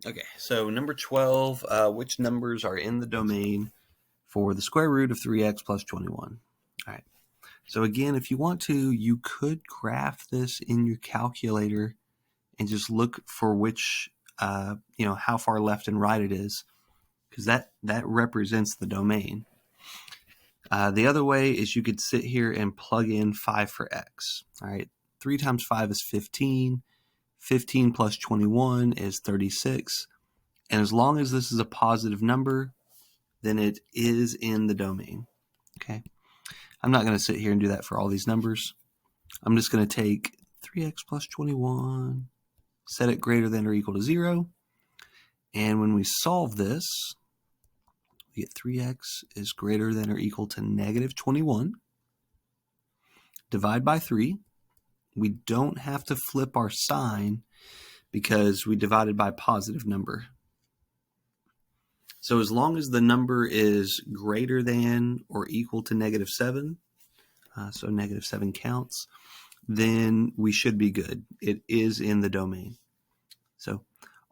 Okay, so number 12, which numbers are in the domain for the square root of 3x plus 21? All right, so again, if you want to, you could graph this in your calculator and just look for which, how far left and right it is, because that represents the domain. The other way is you could sit here and plug in 5 for x. All right, 3 times 5 is 15. 15 plus 21 is 36. And as long as this is a positive number, then it is in the domain. Okay. I'm not going to sit here and do that for all these numbers. I'm just going to take 3x plus 21, set it greater than or equal to 0. And when we solve this, we get 3x is greater than or equal to negative 21. Divide by 3. We don't have to flip our sign because we divided by a positive number. So as long as the number is greater than or equal to negative 7, so negative 7 counts, then we should be good. It is in the domain. So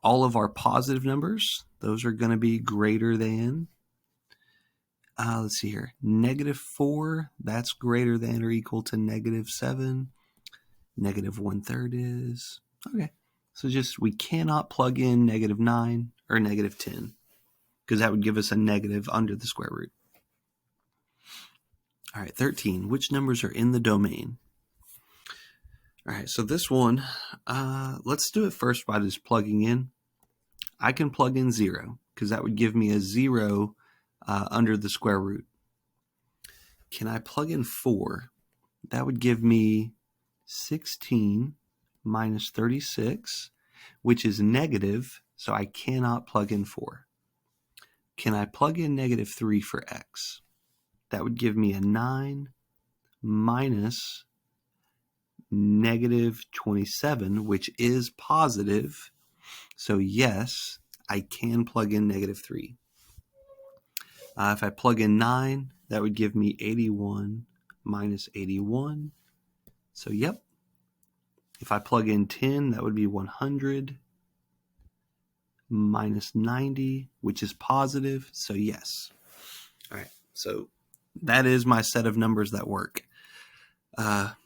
all of our positive numbers, those are going to be greater than, let's see here, negative 4, that's greater than or equal to negative 7. Negative 1/3 is, okay. So just, we cannot plug in negative 9 or negative 10, because that would give us a negative under the square root. All right, 13, which numbers are in the domain? All right, so this one, let's do it first by just plugging in. I can plug in 0, because that would give me a 0 under the square root. Can I plug in 4? That would give me 16 minus 36, which is negative, so I cannot plug in 4. Can I plug in negative 3 for x? That would give me a 9 minus negative 27, which is positive. So yes, I can plug in negative 3. If I plug in 9, that would give me 81 minus 81. So yep. If I plug in 10, that would be 100 minus 90, which is positive. So yes. All right. So that is my set of numbers that work. The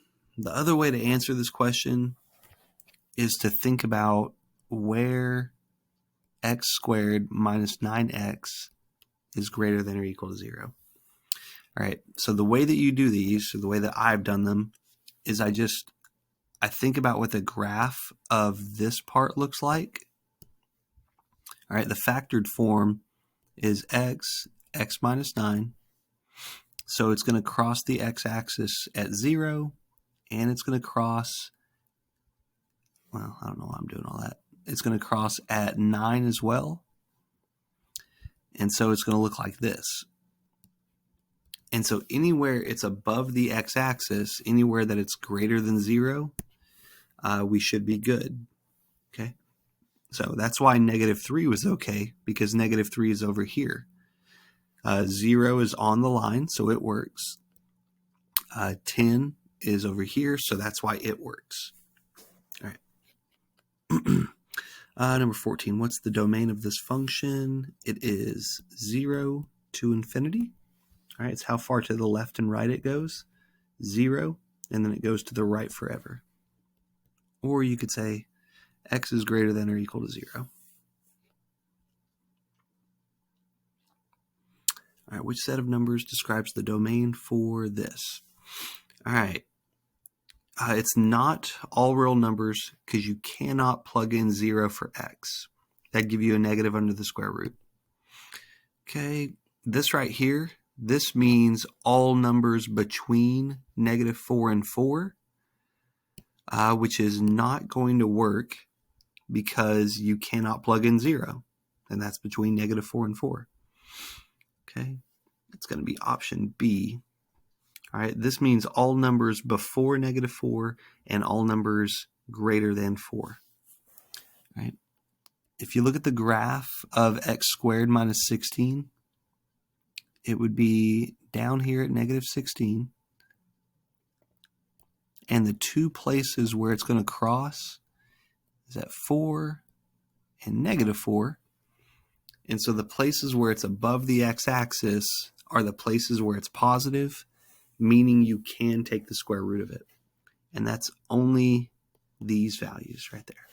other way to answer this question is to think about where x squared minus 9x is greater than or equal to 0. All right, so the way that you do these, or the way that I've done them, is I think about what the graph of this part looks like. All right, the factored form is x minus 9. So it's going to cross the x-axis at 0, and it's going to cross, well, I don't know why I'm doing all that. It's going to cross at 9 as well. And so it's going to look like this. And so anywhere it's above the x-axis, anywhere that it's greater than 0, we should be good. Okay? So that's why negative 3 was okay, because negative 3 is over here. 0 is on the line, so it works. 10 is over here, so that's why it works. All right. Number 14, what's the domain of this function? It is 0 to infinity. All right, it's how far to the left and right it goes. 0, and then it goes to the right forever. Or you could say x is greater than or equal to 0. All right, which set of numbers describes the domain for this? All right, it's not all real numbers, because you cannot plug in 0 for x. That'd give you a negative under the square root. Okay, this right here, this means all numbers between negative 4 and 4, which is not going to work because you cannot plug in 0, and that's between negative 4 and 4. Okay, it's going to be option B. All right, this means all numbers before negative 4 and all numbers greater than 4. All right, if you look at the graph of x squared minus 16, it would be down here at negative 16. And the two places where it's going to cross is at 4 and negative 4. And so the places where it's above the x-axis are the places where it's positive, meaning you can take the square root of it. And that's only these values right there.